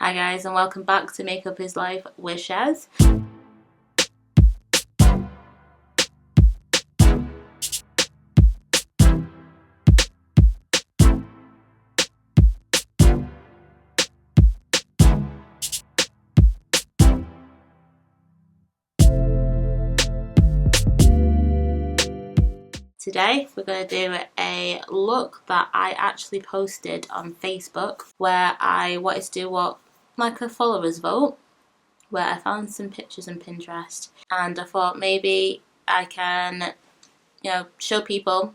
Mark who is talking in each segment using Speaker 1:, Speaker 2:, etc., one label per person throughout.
Speaker 1: Hi guys, and welcome back to Makeup is Life with Shaze. Today we're going to do a look that I actually posted on Facebook where I wanted to do what like a followers vote, where I found some pictures on Pinterest and I thought maybe I can, show people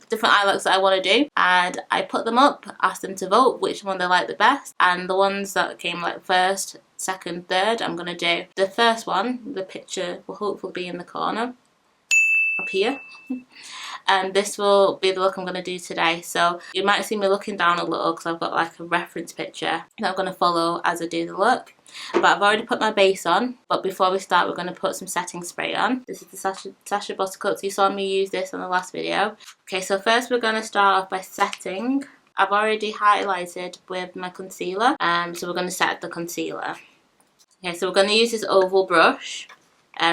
Speaker 1: different eye looks that I want to do, and I put them up, asked them to vote which one they like the best, and the ones that came like first, second, third, I'm going to do. The first one, the picture will hopefully be in the corner up here. And this will be the look I'm going to do today. So you might see me looking down a little because I've got like a reference picture that I'm going to follow as I do the look. But I've already put my base on. But before we start, we're going to put some setting spray on. This is the Sacha Buttercups. You saw me use this on the last video. Okay, so first we're going to start off by setting. I've already highlighted with my concealer. So we're going to set the concealer. Okay, so we're going to use this oval brush.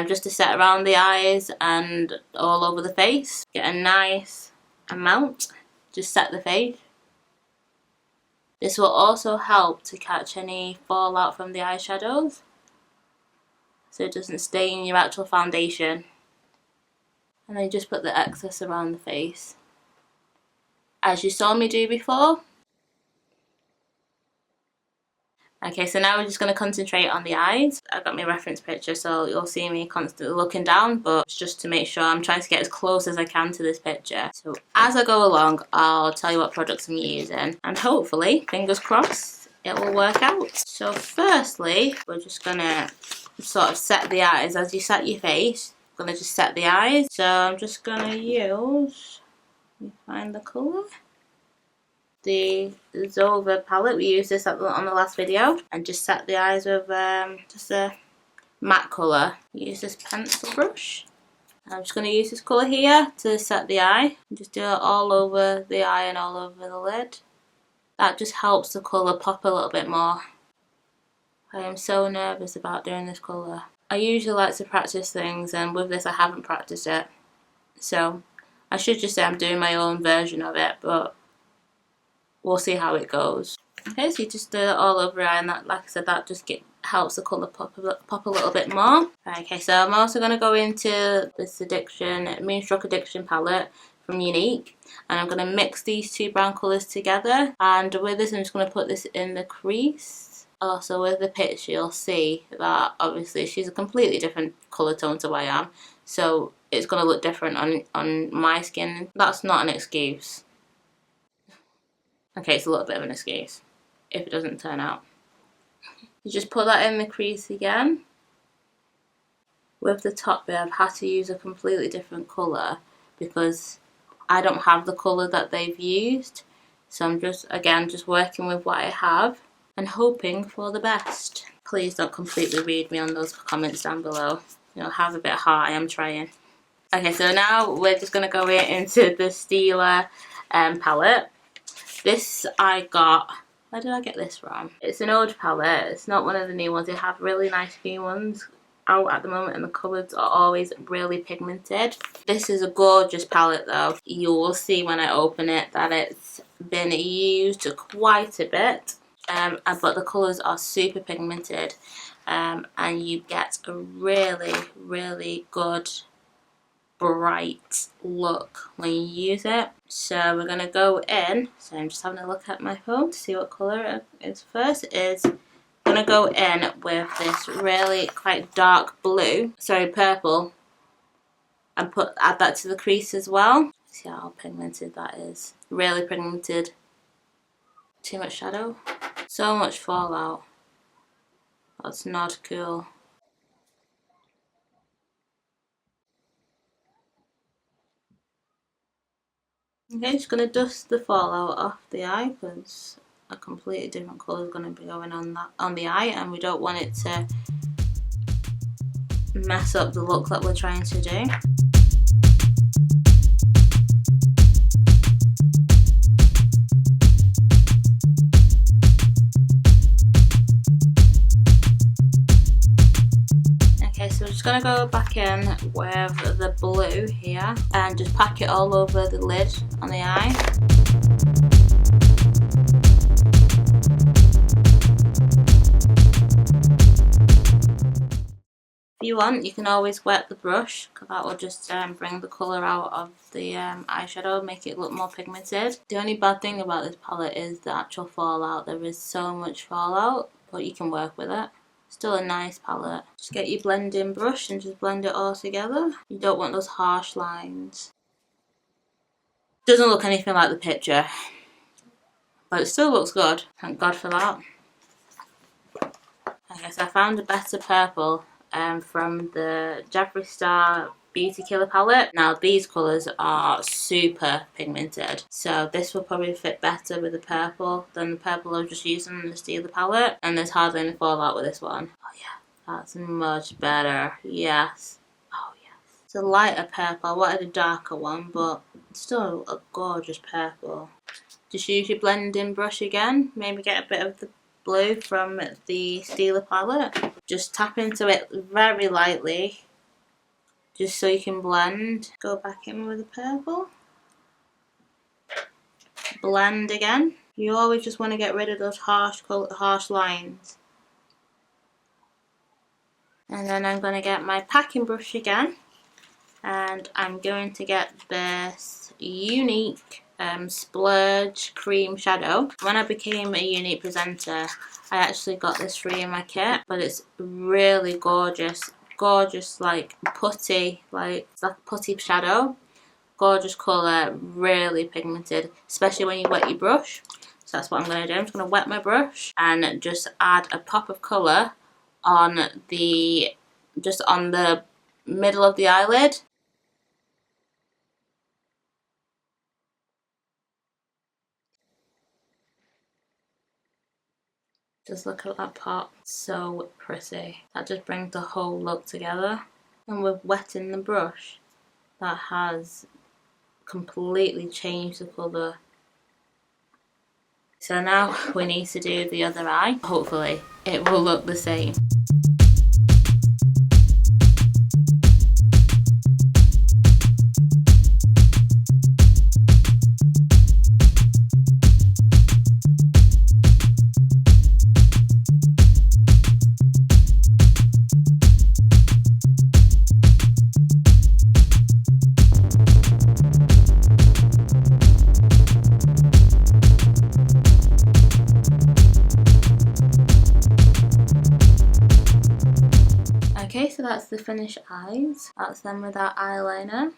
Speaker 1: Just to set around the eyes and all over the face. Get a nice amount, just set the face. This will also help to catch any fallout from the eyeshadows, so it doesn't stay in your actual foundation. And then just put the excess around the face, as you saw me do before. Okay, so now we're just going to concentrate on the eyes. I've got my reference picture, so you'll see me constantly looking down, but it's just to make sure I'm trying to get as close as I can to this picture. So as I go along, I'll tell you what products I'm using, and hopefully, fingers crossed, it will work out. So firstly, we're just going to sort of set the eyes. As you set your face, I'm going to just set the eyes. So I'm just going to use, let me find the colour. The Zova palette. We used this on the last video, and just set the eyes with just a matte colour. Use this pencil brush. I'm just going to use this colour here to set the eye. Just do it all over the eye and all over the lid. That just helps the colour pop a little bit more. I am so nervous about doing this colour. I usually like to practice things, and with this I haven't practiced it. So I should just say I'm doing my own version of it, but we'll see how it goes. Okay, so you just do it all over your eye, and that, like I said, that just helps the colour pop a little bit more. Okay, so I'm also going to go into this Moonstruck Addiction palette from Unique, and I'm going to mix these two brown colours together. And with this, I'm just going to put this in the crease. Also, with the picture, you'll see that obviously she's a completely different colour tone to what I am, so it's going to look different on my skin. That's not an excuse. Okay, it's a little bit of an excuse if it doesn't turn out. You just put that in the crease again. With the top bit, I've had to use a completely different colour because I don't have the colour that they've used. So I'm just working with what I have and hoping for the best. Please don't completely read me on those comments down below. Have a bit of heart, I am trying. Okay, so now we're just going to go into the Stila palette. This I got, where did I get this from? It's an old palette, it's not one of the new ones. They have really nice new ones out at the moment, and the colours are always really pigmented. This is a gorgeous palette though. You will see when I open it that it's been used quite a bit, but the colours are super pigmented, and you get a really, really good bright look when you use it. So we're going to go in, so I'm just having a look at my phone to see what colour it is first. Is going to go in with this really quite dark purple, and add that to the crease as well. See how pigmented that is. Really pigmented. Too much shadow. So much fallout. That's not cool. Okay, just going to dust the fallout off the eye because a completely different colour is going to be going on the eye, and we don't want it to mess up the look that we're trying to do. just going to go back in with the blue here and just pack it all over the lid on the eye. If you want, you can always wet the brush, because that will just bring the colour out of the eyeshadow, make it look more pigmented. The only bad thing about this palette is the actual fallout. There is so much fallout, but you can work with it. Still a nice palette. Just get your blending brush and just blend it all together. You don't want those harsh lines. Doesn't look anything like the picture, but it still looks good. Thank God for that. Okay, so I found a better purple from the Jeffree Star Beauty Killer palette. Now these colours are super pigmented, so this will probably fit better with the purple than the purple I was just using in the Steeler palette. And there's hardly any fallout with this one. Oh yeah, that's much better. Yes. Oh yes. It's a lighter purple. I wanted a darker one, but it's still a gorgeous purple. Just use your blending brush again. Maybe get a bit of the blue from the Steeler palette. Just tap into it very lightly, just so you can blend. Go back in with the purple. Blend again. You always just want to get rid of those harsh lines. And then I'm going to get my packing brush again, and I'm going to get this Unique Splurge Cream Shadow. When I became a Unique presenter, I actually got this free in my kit, but it's really gorgeous. Gorgeous, like putty, like it's like a putty shadow. Gorgeous colour, really pigmented, especially when you wet your brush. So that's what I'm going to do. I'm just going to wet my brush and just add a pop of colour on the, just on the middle of the eyelid. Just look at that pop, so pretty. That just brings the whole look together. And with wetting the brush, that has completely changed the colour. So now we need to do the other eye. Hopefully it will look the same. Okay, so that's the finished eyes. That's them with our eyeliner.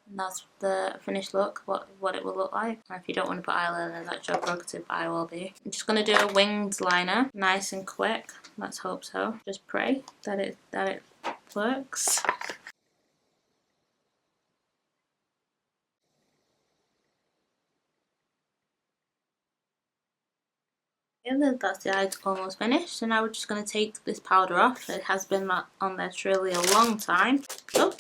Speaker 1: And that's the finished look, what it will look like. Or if you don't want to put eyeliner, that's your prerogative, I will be. I'm just going to do a winged liner, nice and quick. Let's hope so. Just pray that it works. And that's the eye almost finished. So now we're just going to take this powder off. It has been on there truly a long time. Oh.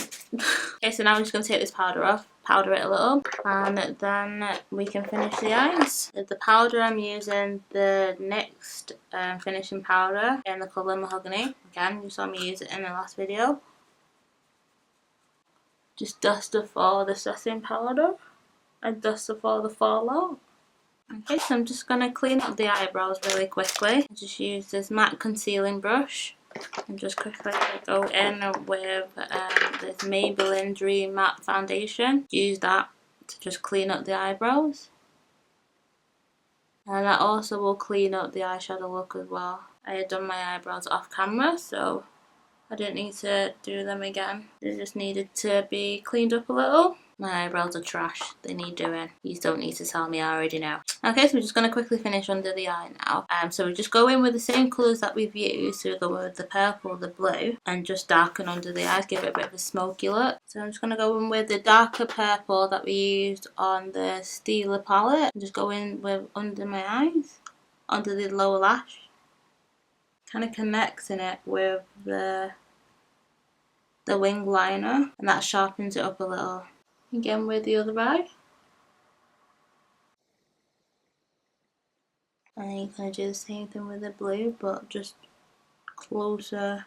Speaker 1: Okay, so now I'm just going to take this powder off, powder it a little, and then we can finish the eyes. With the powder, I'm using the NYX finishing powder in the colour Mahogany. Again, you saw me use it in the last video. Just dust off all the setting powder and dust off all the fallout. Okay, so I'm just going to clean up the eyebrows really quickly. Just use this matte concealing brush and just quickly go in with this Maybelline Dream Matte Foundation. Use that to just clean up the eyebrows. And that also will clean up the eyeshadow look as well. I had done my eyebrows off camera, so I didn't need to do them again. They just needed to be cleaned up a little. My eyebrows are trash. They need doing. You don't need to tell me, I already know. Okay, so we're just going to quickly finish under the eye now. So we just go in with the same colours that we've used. So we go with the purple, the blue, and just darken under the eyes, give it a bit of a smoky look. So I'm just going to go in with the darker purple that we used on the Steeler palette. And just go in with under my eyes, under the lower lash. Kind of connecting it with the wing liner, and that sharpens it up a little. Again with the other eye. And you're going to do the same thing with the blue, but just closer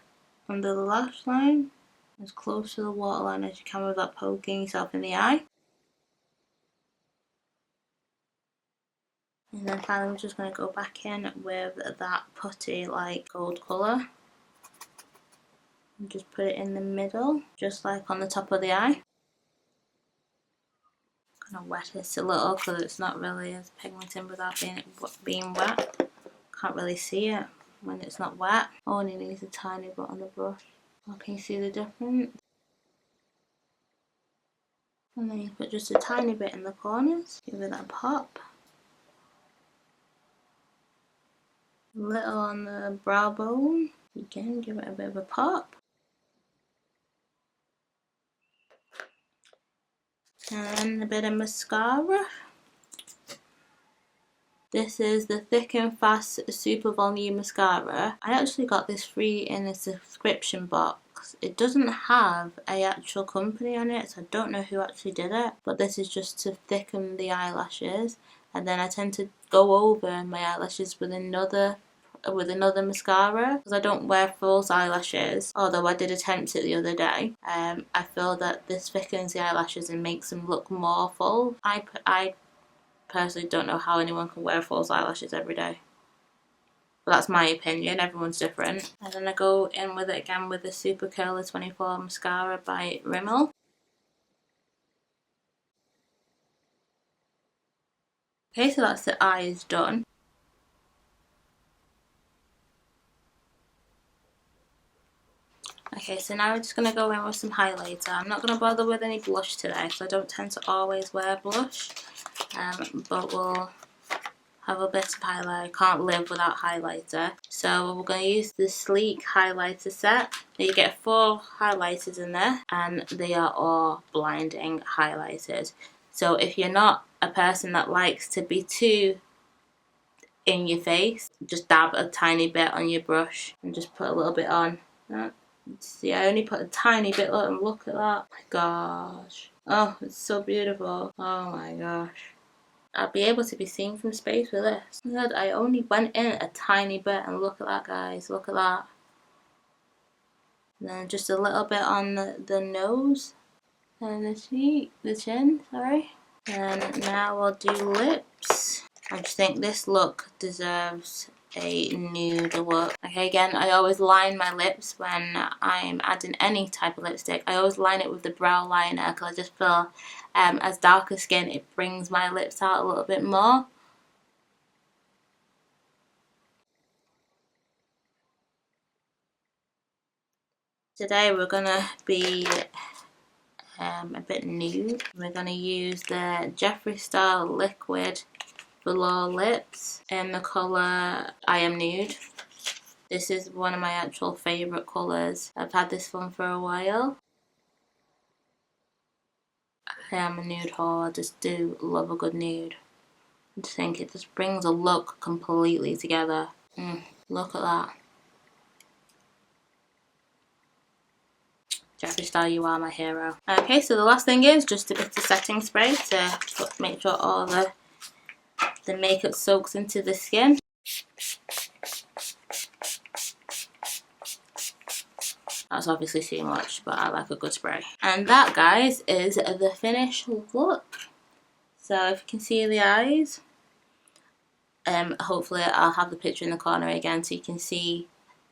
Speaker 1: under the lash line, as close to the waterline as you can without poking yourself in the eye. And then finally I'm just going to go back in with that putty like gold colour and just put it in the middle, just like on the top of the eye. I'm going to wet this a little because it's not really as pigmented without being wet. Can't really see it when it's not wet. Only needs a tiny bit on the brush. Oh, can you see the difference? And then you put just a tiny bit in the corners, give it that pop. A little on the brow bone, again give it a bit of a pop. And a bit of mascara. This is the Thick and Fast Super Volume Mascara. I actually got this free in a subscription box. It doesn't have a actual company on it, so I don't know who actually did it. But this is just to thicken the eyelashes. And then I tend to go over my eyelashes with another mascara because I don't wear false eyelashes, although I did attempt it the other day. I feel that this thickens the eyelashes and makes them look more full. I personally don't know how anyone can wear false eyelashes every day, but that's my opinion, everyone's different. And then I go in with it again with the Super Curler 24 mascara by Rimmel. Okay, so that's the eyes done. Okay, so now we're just going to go in with some highlighter. I'm not going to bother with any blush today because I don't tend to always wear blush. But we'll have a bit of highlighter. I can't live without highlighter. So we're going to use the Sleek highlighter set. Now you get 4 highlighters in there and they are all blinding highlighters. So if you're not a person that likes to be too in your face, just dab a tiny bit on your brush and just put a little bit on. See, I only put a tiny bit on. Look at that. Oh my gosh. Oh, it's so beautiful. Oh my gosh. I'll be able to be seen from space with this. God, I only went in a tiny bit and look at that, guys. Look at that. And then just a little bit on the nose and the chin, sorry. And now I'll do lips. I just think this look deserves a nude look. Okay, again, I always line my lips when I'm adding any type of lipstick. I always line it with the brow liner because I just feel as darker skin, it brings my lips out a little bit more. Today we're gonna be a bit nude. We're gonna use the Jeffree Star Liquid Velour Lips in the colour I Am Nude. This is one of my actual favourite colours. I've had this one for a while. I am a nude whore. I just do love a good nude. I just think it just brings a look completely together. Look at that. Jeffree Star, you are my hero. Okay, so the last thing is just a bit of setting spray to make sure all the makeup soaks into the skin. That's obviously too much, but I like a good spray. And that, guys, is the finished look. So if you can see the eyes, hopefully I'll have the picture in the corner again so you can see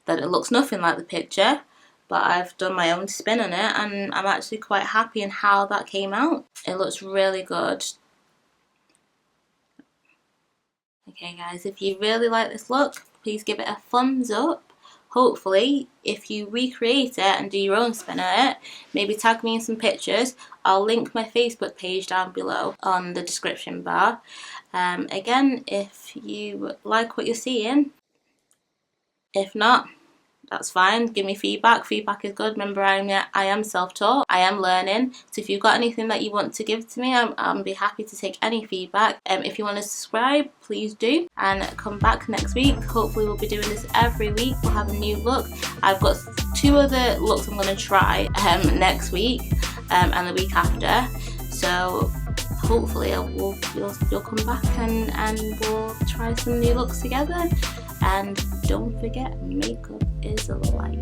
Speaker 1: that it looks nothing like the picture, but I've done my own spin on it and I'm actually quite happy in how that came out. It looks really good. Okay guys, if you really like this look, please give it a thumbs up. Hopefully, if you recreate it and do your own spin on it, maybe tag me in some pictures. I'll link my Facebook page down below on the description bar. Again, if you like what you're seeing, if not, that's fine. Give me feedback. Feedback is good. Remember, I am self-taught. I am learning. So if you've got anything that you want to give to me, I'll be happy to take any feedback. If you want to subscribe, please do. And come back next week. Hopefully we'll be doing this every week. We'll have a new look. I've got 2 other looks I'm going to try next week and the week after. So hopefully you'll come back and we'll try some new looks together. And don't forget, makeup is life.